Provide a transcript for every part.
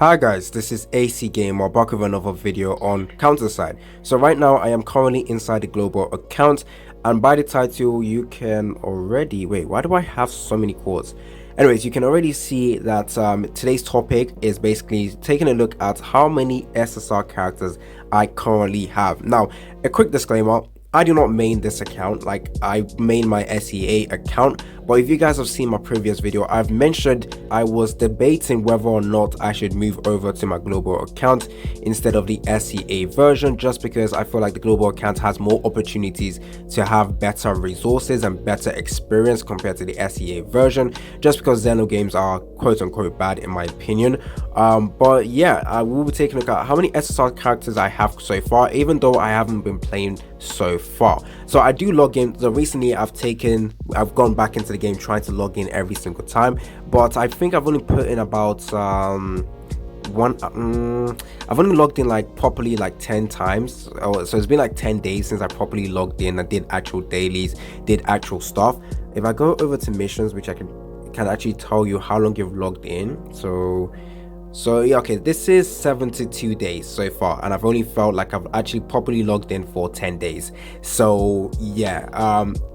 Hi guys, this is AC Gamer back with another video on CounterSide. So right now I am currently inside the global account, and by the title you can already why do I have so many quotes? Anyways, you can already see that today's topic is basically taking a look at how many SSR characters I currently have. Now, a quick disclaimer, I do not main this account, like I main my SEA account, but if you guys have seen my previous video, I've mentioned I was debating whether or not I should move over to my global account instead of the SEA version, just because I feel like the global account has more opportunities to have better resources and better experience compared to the SEA version, just because Xeno games are quote unquote bad in my opinion. But yeah, I will be taking a look at how many SSR characters I have so far, even though I haven't been playing so far. So I do log in. So recently I've gone back into the game trying to log in every single time, but I think I've only put in about I've only logged in like properly like 10 times. So it's been like 10 days since I properly logged in and did actual dailies, did actual stuff. If I go over to missions, which I can actually tell you how long you've logged in. So yeah, okay, this is 72 days so far, and I've only felt like I've actually properly logged in for 10 days. So yeah,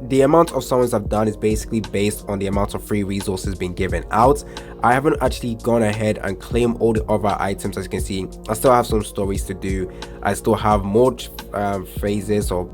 the amount of summons I've done is basically based on the amount of free resources being given out. I haven't actually gone ahead and claimed all the other items. As you can see, I still have some stories to do. I still have more phases or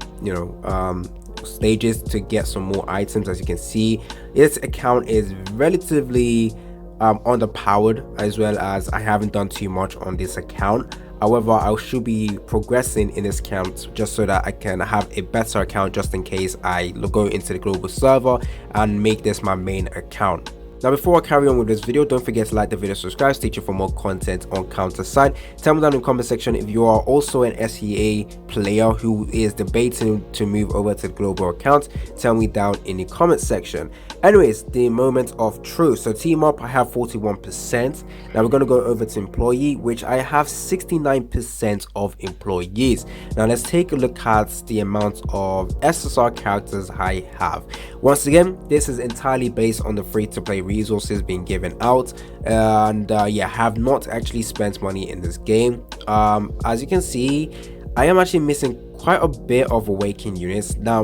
stages to get some more items. As you can see, this account is relatively underpowered, as well as I haven't done too much on this account. However, I should be progressing in this account just so that I can have a better account, just in case I go into the global server and make this my main account. Now, before I carry on with this video, don't forget to like the video, subscribe, stay tuned for more content on CounterSide. Tell me down in the comment section if you are also an SEA player who is debating to move over to the global account. Tell me down in the comment section. Anyways, the moment of truth. So team up, I have 41%. Now we're going to go over to employee, which I have 69% of employees. Now let's take a look at the amount of SSR characters I have. Once again, this is entirely based on the free-to-play resources being given out, and yeah, have not actually spent money in this game. As you can see, I am actually missing quite a bit of awakened units. Now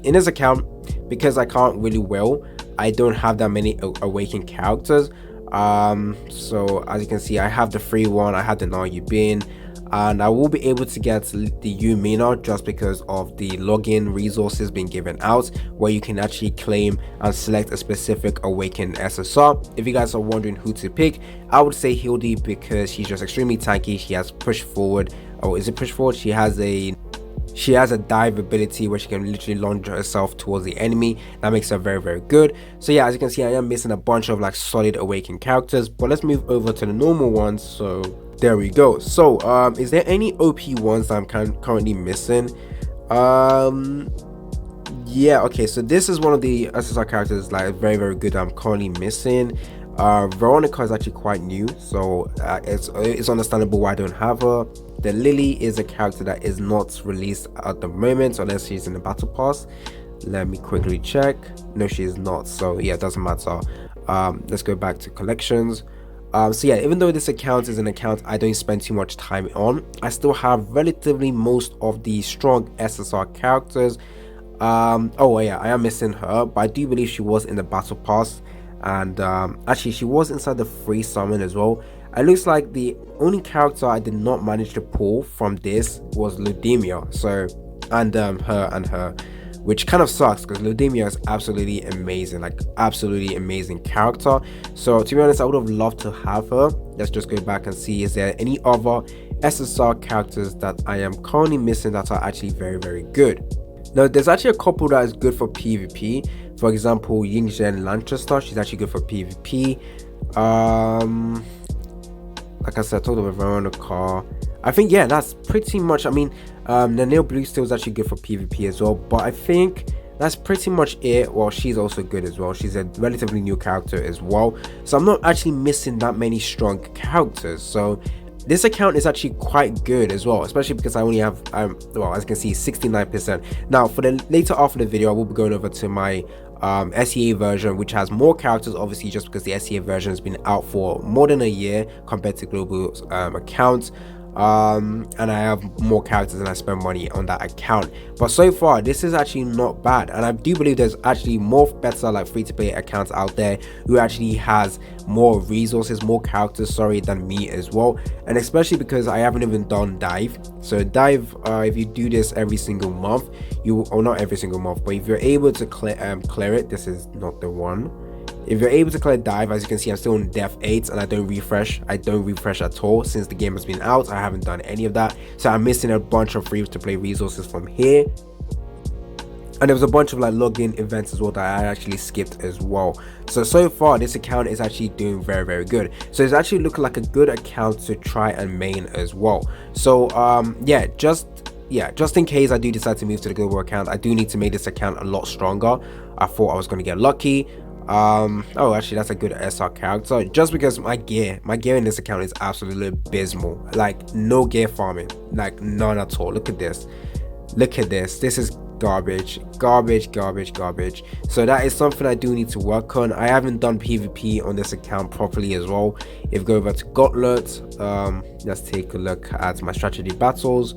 in this account, because I can't really I don't have that many awakened characters. So as you can see, I have the free one, I have the Naryubin, and I will be able to get the Yumina just because of the login resources being given out, where you can actually claim and select a specific awakened SSR. If you guys are wondering who to pick, I would say Hildy, because she's just extremely tanky. She has push forward, or is it push forward? She has a dive ability where she can literally launch herself towards the enemy. That makes her very, very good. So yeah, as you can see, I am missing a bunch of like solid awakened characters, but let's move over to the normal ones. So there we go. So is there any OP ones that I'm currently missing? Yeah, okay, so this is one of the SSR characters like very, very good that I'm currently missing. Veronica is actually quite new, so it's understandable why I don't have her. The Lily is a character that is not released at the moment unless she's in the battle pass. Let me quickly check. No, she is not, so yeah, it doesn't matter. Let's go back to collections. So yeah, even though this account is an account I don't spend too much time on, I still have relatively most of the strong SSR characters. Oh yeah, I am missing her, but I do believe she was in the battle pass, and actually she was inside the free summon as well. It looks like the only character I did not manage to pull from this was Ludemia. So her, which kind of sucks because Ludemia is absolutely amazing, like absolutely amazing character. So to be honest, I would have loved to have her. Let's just go back and see, is there any other SSR characters that I am currently missing that are actually very, very good? Now there's actually a couple that is good for PvP. For example, Yingzhen Lanchester, she's actually good for PvP. Like I said, I talked about Veronica. I think yeah, that's pretty much. I mean, Nanil Bluesteel is actually good for PvP as well, but I think that's pretty much it. Well, she's also good as well. She's a relatively new character as well, so I'm not actually missing that many strong characters. So this account is actually quite good as well, especially because I only have well, as you can see, 69%. Now for the later half of the video, I will be going over to my SEA version, which has more characters, obviously just because the SEA version has been out for more than a year compared to global accounts. And I have more characters and I spend money on that account. But so far this is actually not bad, and I do believe there's actually more better like free-to-play accounts out there who actually has more resources, more characters, sorry, than me as well. And especially because I haven't even done dive. So dive, if you do this every single month, you, or not every single month, but if you're able to clear it, this is not the one. If you're able to clear dive, as you can see, I'm still on Death 8 and I don't refresh at all since the game has been out. I haven't done any of that, so I'm missing a bunch of free to play resources from here. And there was a bunch of like login events as well that I actually skipped as well. So far this account is actually doing very good. So it's actually looking like a good account to try and main as well. So yeah, just in case I do decide to move to the global account, I do need to make this account a lot stronger. I thought I was going to get lucky. Oh, actually that's a good SR character, just because my gear in this account is absolutely abysmal. Like no gear farming, like none at all. Look at this, this is garbage. So that is something I do need to work on. I haven't done PvP on this account properly as well. If you go over to Gauntlet, let's take a look at my strategy battles.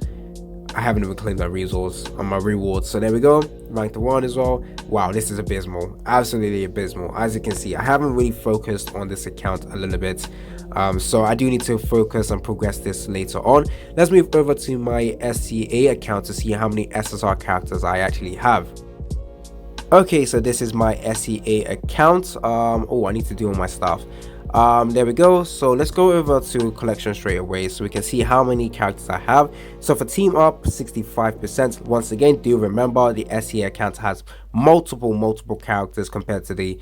I haven't even claimed that resource on my rewards. So there we go, ranked 1 as well. Wow, this is abysmal, absolutely abysmal. As you can see, I haven't really focused on this account a little bit. So I do need to focus and progress this later on. Let's move over to my SCA account to see how many SSR characters I actually have. Okay, so this is my SEA account. Oh, I need to do all my stuff. There we go. So let's go over to collection straight away so we can see how many characters I have. So for team up, 65%. Once again, do remember the SEA account has multiple characters compared to the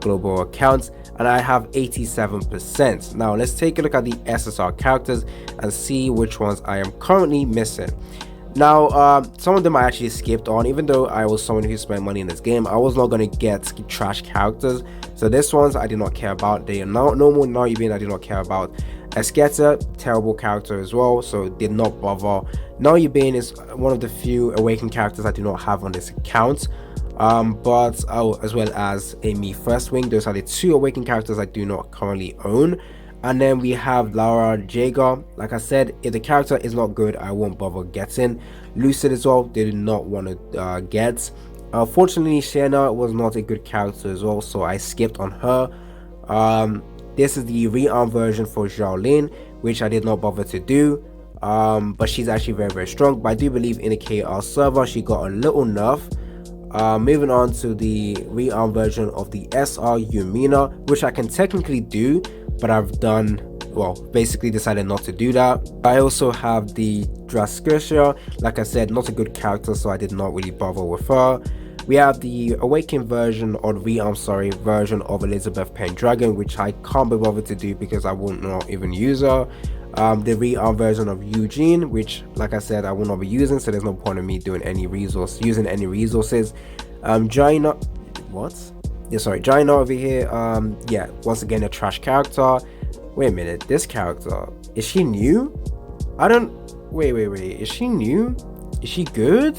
global accounts, and I have 87%. Now let's take a look at the SSR characters and see which ones I am currently missing. Now some of them I actually skipped on, even though I was someone who spent money in this game. I was not going to get trash characters, so this ones I did not care about. They are not normal. Naruben I did not care about. Esqueta, terrible character as well, so did not bother. Naruben is one of the few awakened characters I do not have on this account. But as well as Amy First Wing, those are the 2 awakened characters I do not currently own. And then we have Laura Jaeger. Like I said, if the character is not good, I won't bother getting. Lucid as well, they did not want to get. Fortunately, Shayna was not a good character as well, so I skipped on her. This is the rearm version for Xiaolin, which I did not bother to do. But she's actually very strong. But I do believe in the KR server she got a little nerf. Moving on to the rearm version of the SR Yumina, which I can technically do, but I've done, well, basically decided not to do that. I also have the Draskisha. Like I said, not a good character, so I did not really bother with her. We have the awakened version, or rearm version of Elizabeth Pendragon, which I can't be bothered to do because I will not even use her. The rearm version of Eugene, which like I said I will not be using, so there's no point in me doing any using any resources. Jaina over here, yeah, once again a trash character. Wait a minute, this character, is she new? I don't, wait, is she new? Is she good?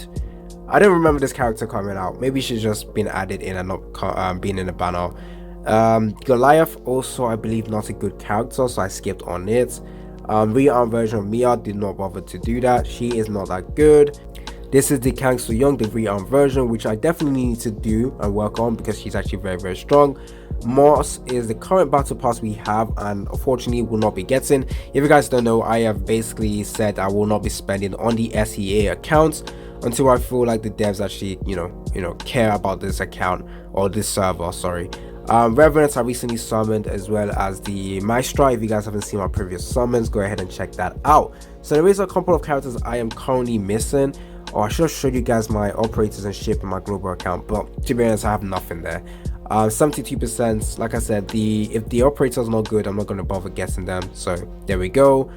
I don't remember this character coming out. Maybe she's just been added in and not been in the banner. Goliath also, I believe, not a good character, so I skipped on it. Rearm version of Mia, did not bother to do that. She is not that good. This is the Kang So Young, the rearm version, which I definitely need to do and work on because she's actually very strong. Moss is the current battle pass we have and unfortunately will not be getting. If you guys don't know, I have basically said I will not be spending on the SEA accounts until I feel like the devs actually you know care about this account, or this server, sorry. Revenants I recently summoned, as well as the Maestra. If you guys haven't seen my previous summons, go ahead and check that out. So there is a couple of characters I am currently missing, or I should have showed you guys my operators and ship in my global account, but to be honest I have nothing there. 72%, like I said, if the operator is not good, I'm not going to bother getting them, so there we go.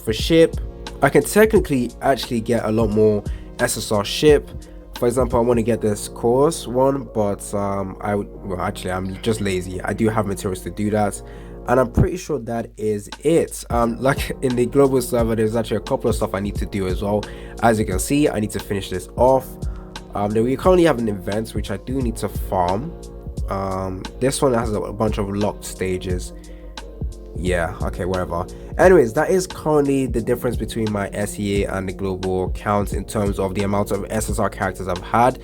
For ship, I can technically actually get a lot more SSR ship. For example, I want to get this course one, but I'm just lazy. I do have materials to do that. and I'm pretty sure that is it. Like in the global server, there's actually a couple of stuff I need to do as well. As you can see, I need to finish this off. Then we currently have an event which I do need to farm. This one has a bunch of locked stages. Yeah, okay, whatever. Anyways, that is currently the difference between my SEA and the global count in terms of the amount of SSR characters I've had.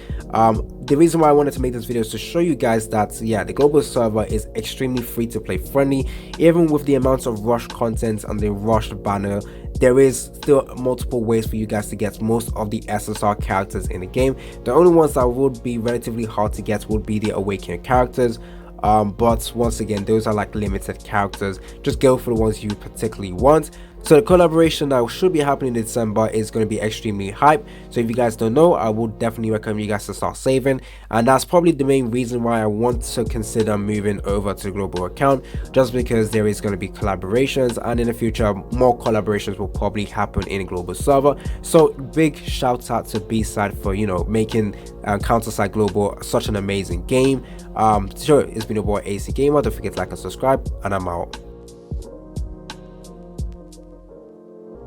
The reason why I wanted to make this video is to show you guys that, yeah, the global server is extremely free to play friendly. Even with the amount of rushed content and the rushed banner, there is still multiple ways for you guys to get most of the SSR characters in the game. The only ones that would be relatively hard to get would be the awakened characters. But once again, those are like limited characters. Just go for the ones you particularly want. So the collaboration that should be happening in December is going to be extremely hype. So if you guys don't know, I would definitely recommend you guys to start saving, and that's probably the main reason why I want to consider moving over to the global account, just because there is going to be collaborations, and in the future more collaborations will probably happen in a global server. So big shout out to B-Side for, you know, making CounterSide Global such an amazing game. So it's been your boy AC Gamer. Don't forget to like and subscribe, and I'm out.